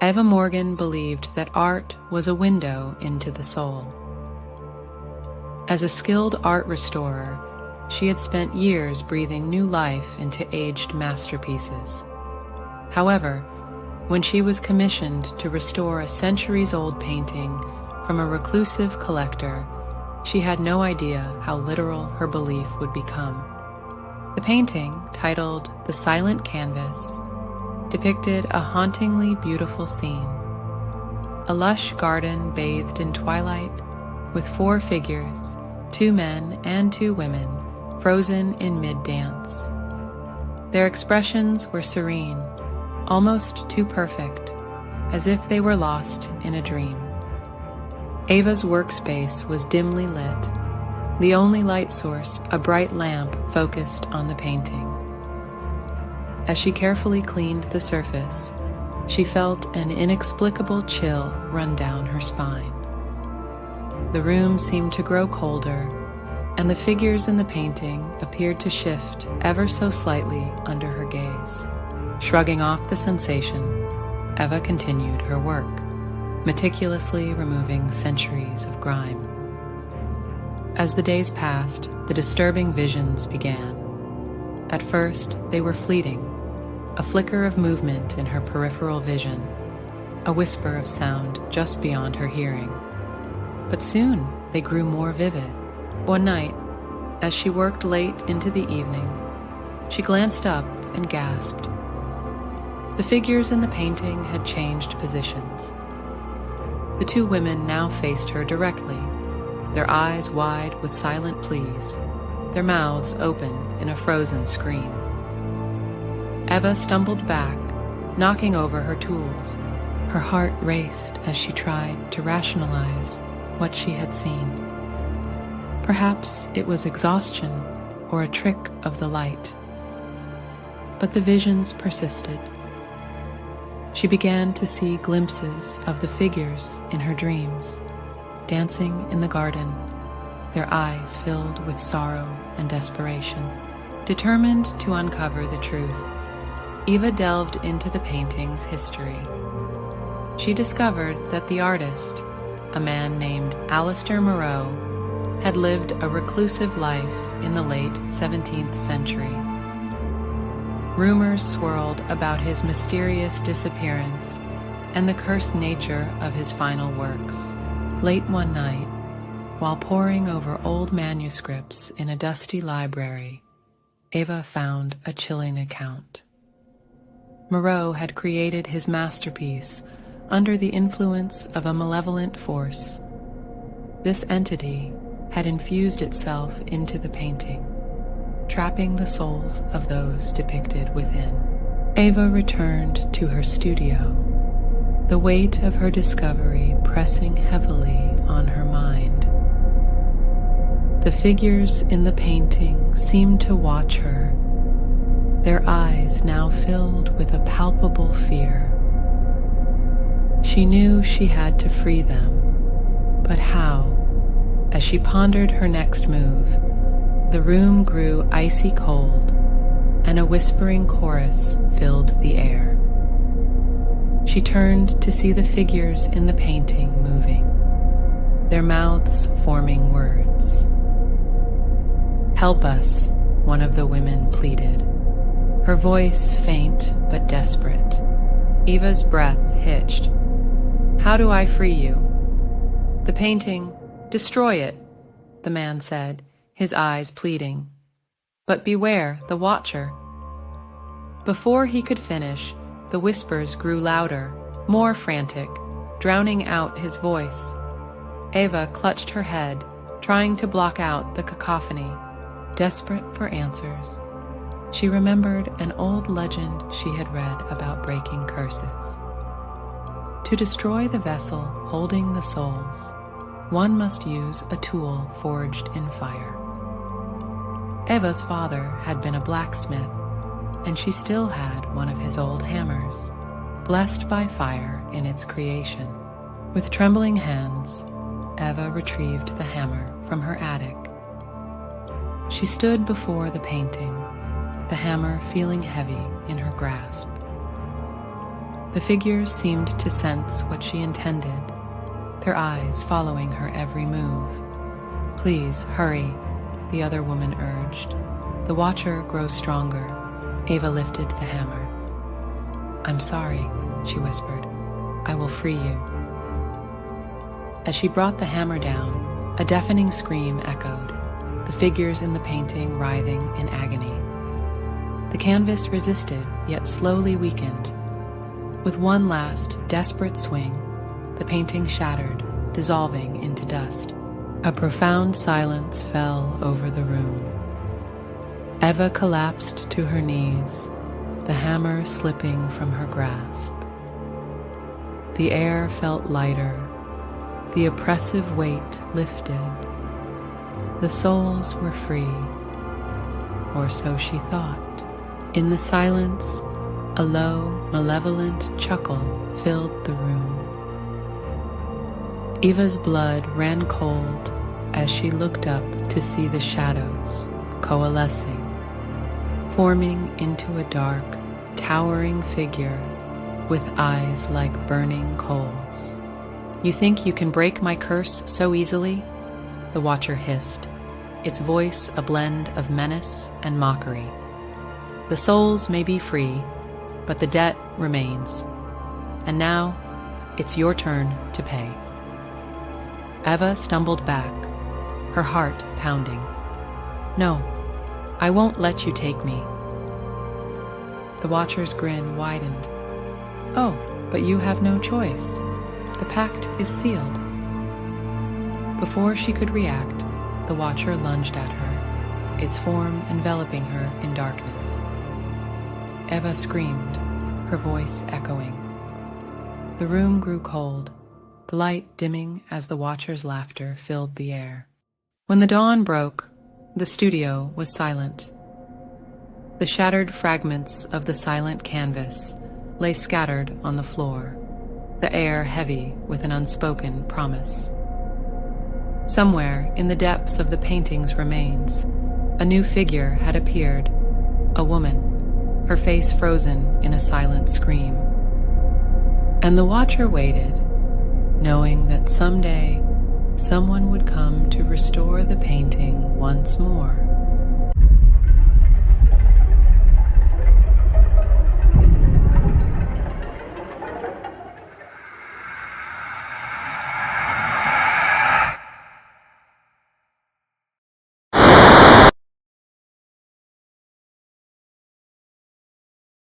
Eva Morgan believed that art was a window into the soul. As a skilled art restorer, she had spent years breathing new life into aged masterpieces. However, when she was commissioned to restore a centuries-old painting from a reclusive collector, she had no idea how literal her belief would become. The painting, titled "The Silent Canvas," depicted a hauntingly beautiful scene. A lush garden bathed in twilight, with 4 figures, 2 men and 2 women, frozen in mid-dance. Their expressions were serene, almost too perfect, as if they were lost in a dream. Eva's workspace was dimly lit, the only light source a bright lamp focused on the painting. As she carefully cleaned the surface, she felt an inexplicable chill run down her spine. The room seemed to grow colder, and the figures in the painting appeared to shift ever so slightly under her gaze. Shrugging off the sensation, Eva continued her work, meticulously removing centuries of grime. As the days passed, the disturbing visions began. At first, they were fleeting, a flicker of movement in her peripheral vision, a whisper of sound just beyond her hearing. But soon, they grew more vivid. One night, as she worked late into the evening, she glanced up and gasped. The figures in the painting had changed positions. The 2 women now faced her directly, their eyes wide with silent pleas, their mouths open in a frozen scream. Eva stumbled back, knocking over her tools. Her heart raced as she tried to rationalize what she had seen. Perhaps it was exhaustion or a trick of the light. But the visions persisted. She began to see glimpses of the figures in her dreams, dancing in the garden, their eyes filled with sorrow and desperation. Determined to uncover the truth, Eva delved into the painting's history. She discovered that the artist, a man named Alistair Moreau, had lived a reclusive life in the late 17th century. Rumors swirled about his mysterious disappearance and the cursed nature of his final works. Late one night, while poring over old manuscripts in a dusty library, Eva found a chilling account. Moreau had created his masterpiece under the influence of a malevolent force. This entity had infused itself into the painting, trapping the souls of those depicted within. Eva returned to her studio, the weight of her discovery pressing heavily on her mind. The figures in the painting seemed to watch her, their eyes now filled with a palpable fear. She knew she had to free them, but how? As she pondered her next move, the room grew icy cold, and a whispering chorus filled the air. She turned to see the figures in the painting moving, their mouths forming words. "Help us," one of the women pleaded, her voice faint but desperate. Eva's breath hitched. "How do I free you?" "The painting, destroy it," the man said, his eyes pleading. "But beware the watcher." Before he could finish, the whispers grew louder, more frantic, drowning out his voice. Eva clutched her head, trying to block out the cacophony, desperate for answers. She remembered an old legend she had read about breaking curses. To destroy the vessel holding the souls, one must use a tool forged in fire. Eva's father had been a blacksmith, and she still had one of his old hammers, blessed by fire in its creation. With trembling hands, Eva retrieved the hammer from her attic. She stood before the painting, the hammer feeling heavy in her grasp. The figures seemed to sense what she intended, their eyes following her every move. "Please, hurry," the other woman urged. "The watcher grows stronger." Ava lifted the hammer. "I'm sorry," she whispered. "I will free you." As she brought the hammer down, a deafening scream echoed, the figures in the painting writhing in agony. The canvas resisted, yet slowly weakened. With one last, desperate swing, the painting shattered, dissolving into dust. A profound silence fell over the room. Eva collapsed to her knees, the hammer slipping from her grasp. The air felt lighter, the oppressive weight lifted. The souls were free, or so she thought. In the silence, a low, malevolent chuckle filled the room. Eva's blood ran cold as she looked up to see the shadows coalescing, forming into a dark, towering figure with eyes like burning coals. "You think you can break my curse so easily?" the Watcher hissed, its voice a blend of menace and mockery. "The souls may be free, but the debt remains. And now, it's your turn to pay." Eva stumbled back, her heart pounding. "No, I won't let you take me." The Watcher's grin widened. "Oh, but you have no choice. The pact is sealed." Before she could react, the Watcher lunged at her, its form enveloping her in darkness. Eva screamed, her voice echoing. The room grew cold, the light dimming as the Watcher's laughter filled the air. When the dawn broke, the studio was silent. The shattered fragments of the silent canvas lay scattered on the floor, the air heavy with an unspoken promise. Somewhere in the depths of the painting's remains, a new figure had appeared, a woman, her face frozen in a silent scream. And the Watcher waited, knowing that someday someone would come to restore the painting once more.